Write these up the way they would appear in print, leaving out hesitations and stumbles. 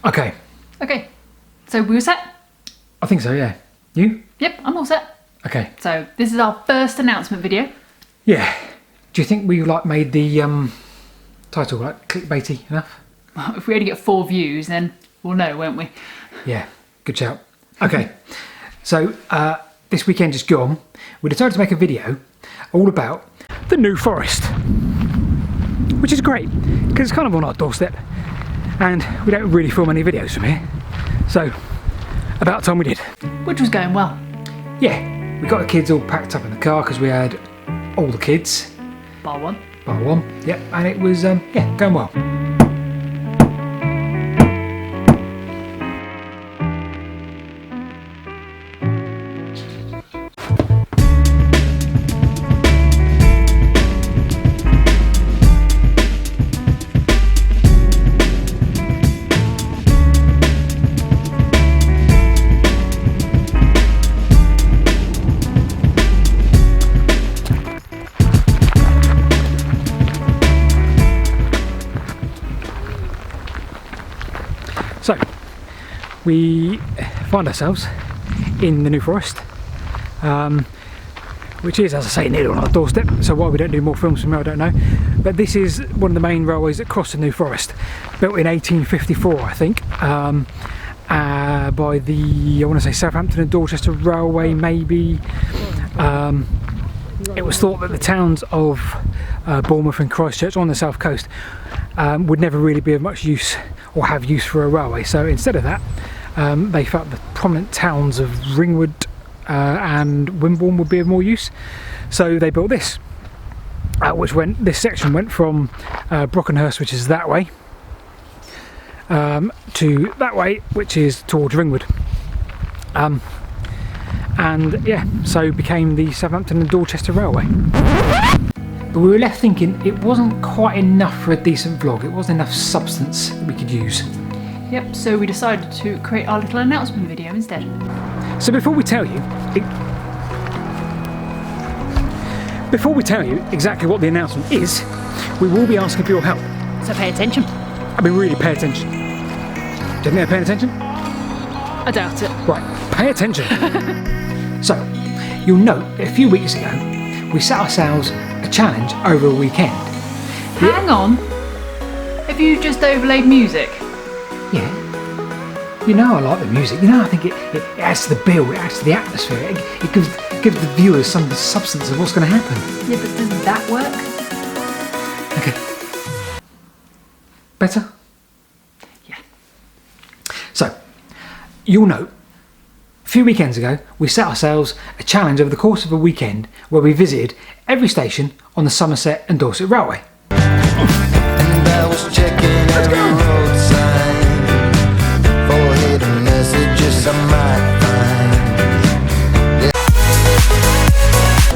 Okay. Okay, so we all set? I think so, yeah. You? Yep, I'm all set. Okay. So this is our first announcement video. Yeah. Do you think we made the title clickbaity enough? Well, if we only get 4 views, then we'll know, won't we? Yeah, good shout. Okay, so this weekend just gone, we decided to make a video all about the New Forest, which is great because it's kind of on our doorstep and we don't really film any videos from here, so about time we did. Which was going well. Yeah, we got the kids all packed up in the car because we had all the kids. Bar one. Bar one, yeah, and it was, yeah, going well. So, we find ourselves in the New Forest, which is, as I say, nearly on our doorstep, so why we don't do more films from here I don't know. But this is one of the main railways that cross the New Forest, built in 1854 I think, by the, I want to say Southampton and Dorchester Railway maybe. It was thought that the towns of Bournemouth and Christchurch on the south coast would never really be of much use or have use for a railway, so instead of that they felt the prominent towns of Ringwood and Wimborne would be of more use, so they built this, this section went from Brockenhurst, which is that way, to that way, which is towards Ringwood. And yeah, so became the Southampton and Dorchester Railway. But we were left thinking it wasn't quite enough for a decent vlog, it wasn't enough substance that we could use. Yep, so we decided to create our little announcement video instead. So before we tell you exactly what the announcement is, we will be asking for your help. So pay attention. I mean, really pay attention. Do you think they're paying attention? I doubt it. Right, pay attention. So, you'll note that a few weeks ago, we set ourselves a challenge over a weekend. Hang on. Have you just overlaid music? Yeah. You know I like the music. You know, I think it adds to the build, it adds to the atmosphere. It gives the viewers some of the substance of what's going to happen. Yeah, but does that work? Okay. Better? Yeah. So, you'll note, a few weekends ago, we set ourselves a challenge over the course of a weekend where we visited every station on the Somerset and Dorset Railway. And I was checking every road sign for hidden messages I might find. Yeah.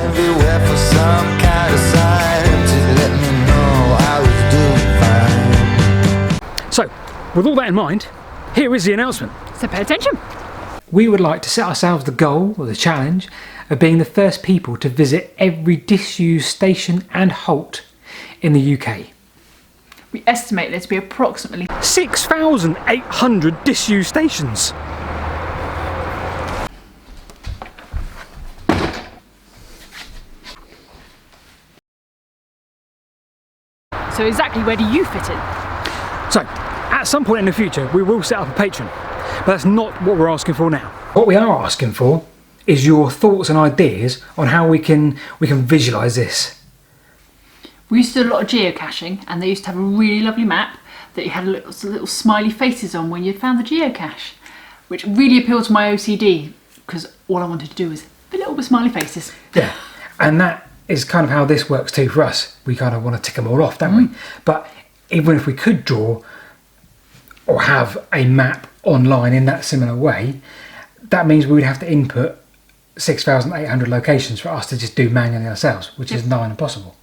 Everywhere for some kind of sign to let me know I was doing fine. So, with all that in mind, here is the announcement. So pay attention. We would like to set ourselves the goal, or the challenge, of being the first people to visit every disused station and halt in the UK. We estimate there to be approximately 6,800 disused stations. So exactly where do you fit in? So, at some point in the future, we will set up a Patreon, but that's not what we're asking for now. What we are asking for is your thoughts and ideas on how we can visualise this. We used to do a lot of geocaching, and they used to have a really lovely map that you had little smiley faces on when you found the geocache, which really appealed to my OCD because all I wanted to do was a little bit smiley faces. Yeah, and that is kind of how this works too for us. We kind of want to tick them all off, don't we? But even if we could draw or have a map online in that similar way, that means we would have to input 6,800 locations for us to just do manually ourselves, which is nigh impossible.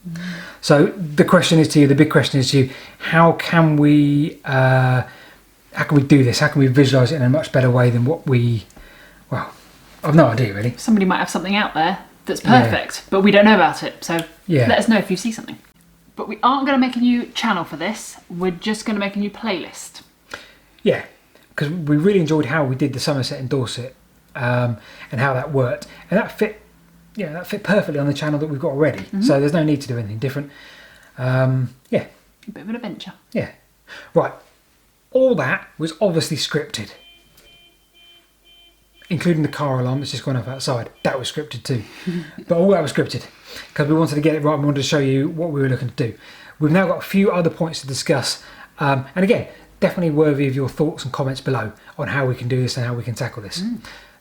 So the question is to you, the big question is to you, how can we do this? How can we visualise it in a much better way than what we, well, I've no idea really. Somebody might have something out there that's perfect, but we don't know about it, so let us know if you see something. But we aren't going to make a new channel for this, we're just going to make a new playlist. Yeah, because we really enjoyed how we did the Somerset and Dorset and how that worked, and that fit perfectly on the channel that we've got already. So there's no need to do anything different. Yeah, A bit of an adventure. yeah. Right, all that was obviously scripted, including the car alarm that's just gone off outside. That was scripted too. But all that was scripted because we wanted to get it right and we wanted to show you what we were looking to do. We've now got a few other points to discuss, and again, definitely worthy of your thoughts and comments below on how we can do this and how we can tackle this.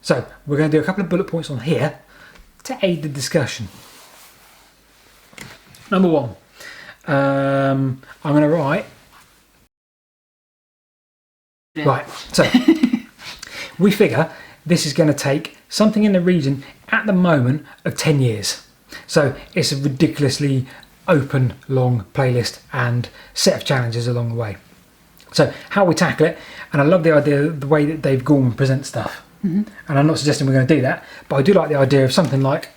So we're going to do a couple of bullet points on here to aid the discussion. Number one, I'm going to write. Yeah. Right, so we figure this is going to take something in the region at the moment of 10 years. So it's a ridiculously open, long playlist and set of challenges along the way. So how we tackle it, and I love the idea of the way that Dave Gorman presents stuff. And I'm not suggesting we're going to do that, but I do like the idea of something like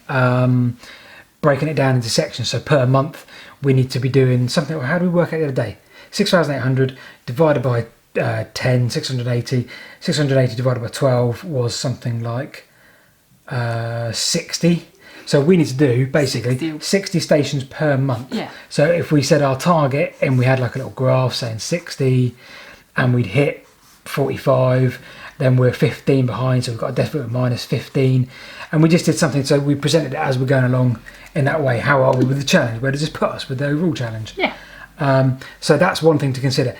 breaking it down into sections. So per month we need to be doing something. How do we work out the other day? 6,800 divided by 10, 680. 680 divided by 12 was something like 60. So we need to do basically 60 stations per month. Yeah. So if we set our target and we had like a little graph saying 60 and we'd hit 45, then we're 15 behind, so we've got a deficit of minus 15. And we just did something, so we presented it as we're going along in that way. How are we with the challenge? Where does this put us with the overall challenge? Yeah. So that's one thing to consider.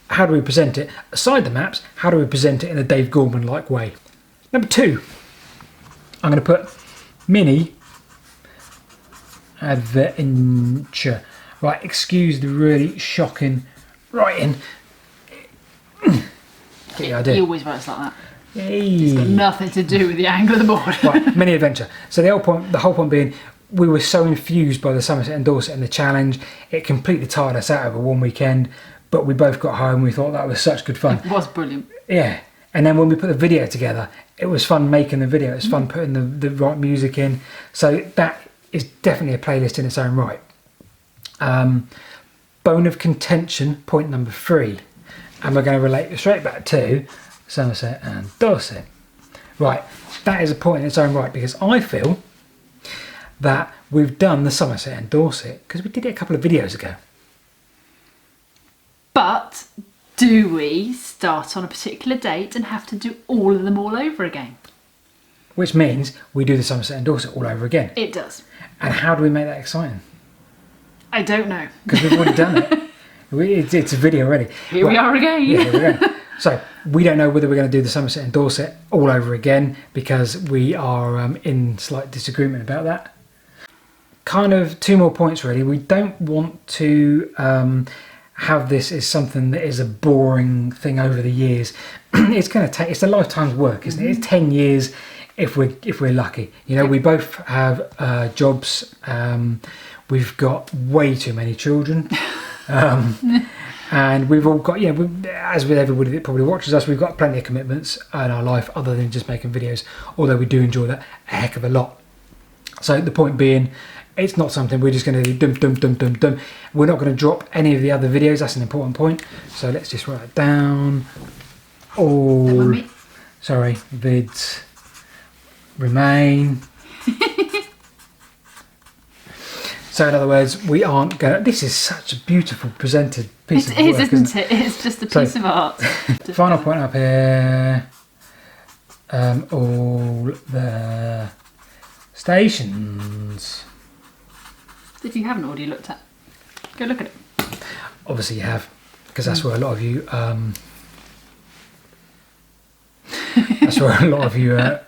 How do we present it? Aside the maps, how do we present it in a Dave Gorman-like way? Number two, I'm going to put mini adventure. Right, excuse the really shocking writing. Get the idea. He always writes like that. Hey. It's got nothing to do with the angle of the board. Right, mini adventure. So the whole point being, we were so infused by the Somerset and Dorset and the challenge, it completely tired us out over one weekend. But we both got home. We thought that was such good fun. It was brilliant. Yeah, and then when we put the video together, it was fun making the video. It was fun putting the right music in. So that is definitely a playlist in its own right. Bone of contention, point number 3, and we're going to relate it straight back to Somerset and Dorset. Right, that is a point in its own right because I feel that we've done the Somerset and Dorset because we did it a couple of videos ago. But do we start on a particular date and have to do all of them all over again? Which means we do the Somerset and Dorset all over again. It does. And how do we make that exciting? I don't know. Because we've already done it. It's a video already. Here we are again. Yeah, here we go. So we don't know whether we're going to do the Somerset and Dorset all over again because we are in slight disagreement about that. Kind of 2 more points really. We don't want to have this as something that is a boring thing over the years. It's going to take, it's a lifetime's work, isn't it? It's 10 years if we're lucky. You know, we both have jobs. We've got way too many children. And we've all got, as with everybody that probably watches us, we've got plenty of commitments in our life other than just making videos, although we do enjoy that a heck of a lot. So the point being, it's not something we're just going to do dum. We're not going to drop any of the other videos. That's an important point. So let's just write it down. All, vids remain. So in other words, we aren't going to... This is such a beautiful presented piece of work, isn't it? It's just a piece of art. Final point up here. All the stations. If you haven't already looked at, go look at it. Obviously you have, because that's where a lot of you...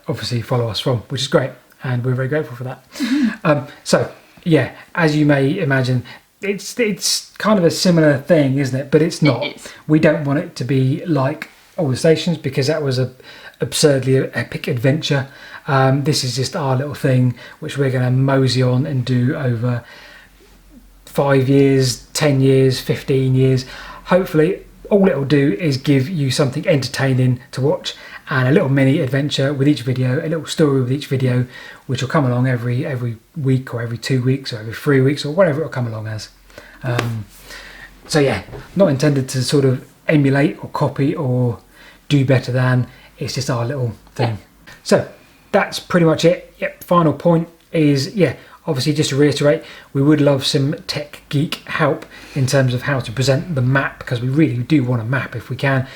obviously follow us from, which is great, and we're very grateful for that. So... yeah, as you may imagine, it's kind of a similar thing, isn't it? But it's not. It is. We don't want it to be like all the stations because that was a absurdly epic adventure. This is just our little thing, which we're going to mosey on and do over 5 years, 10 years, 15 years. Hopefully, all it'll do is give you something entertaining to watch and a little mini adventure with each video, a little story with each video, which will come along every week or every 2 weeks or every 3 weeks or whatever it'll come along as. So yeah, not intended to sort of emulate or copy or do better than. It's just our little thing. So that's pretty much it. Yep. Final point is, obviously just to reiterate, we would love some tech geek help in terms of how to present the map, because we really do want a map if we can.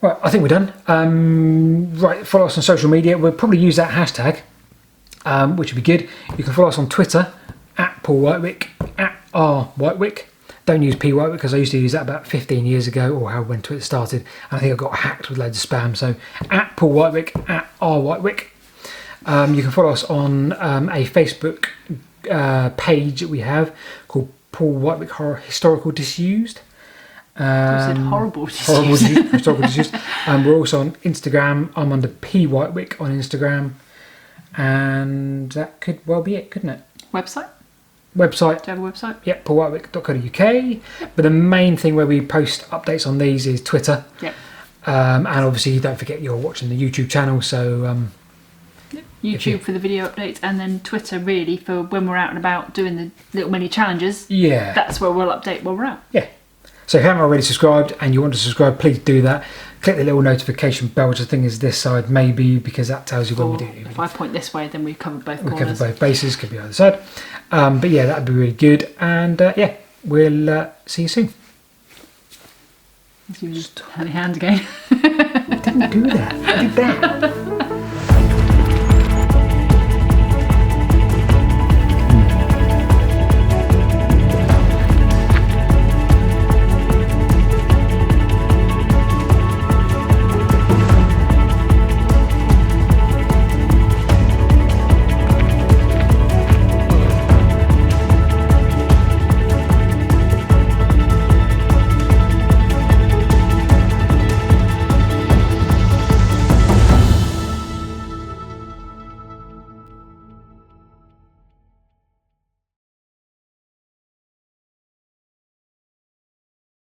Right, I think we're done. Right, follow us on social media. We'll probably use that hashtag, which would be good. You can follow us on Twitter at Paul Whitewick, at @rwhitewick. Don't use P Whitewick, because I used to use that about 15 years ago, or how when Twitter started. And I think I got hacked with loads of spam. So at Paul Whitewick, at @rwhitewick. You can follow us on a Facebook page that we have called Paul Whitewick Historical Disused. You said horrible Horrible historical disused. We're also on Instagram. I'm under P Whitewick on Instagram, and that could well be it, couldn't it? Website? Do you have a website? Yep, paulwhitewick.co.uk. But the main thing where we post updates on these is Twitter. Yep. And obviously, don't forget you're watching the YouTube channel, so YouTube for the video updates, and then Twitter really for when we're out and about doing the little mini challenges. yeah. That's where we'll update while we're out. Yeah. So if you haven't already subscribed and you want to subscribe, please do that. Click the little notification bell, which I think is this side maybe, because that tells you when Or we do. if I point this way, then we've covered both We corners. cover both bases, could be either side. But yeah, that'd be really good. And we'll see you soon. You just had your hand again. I didn't do that. I did that.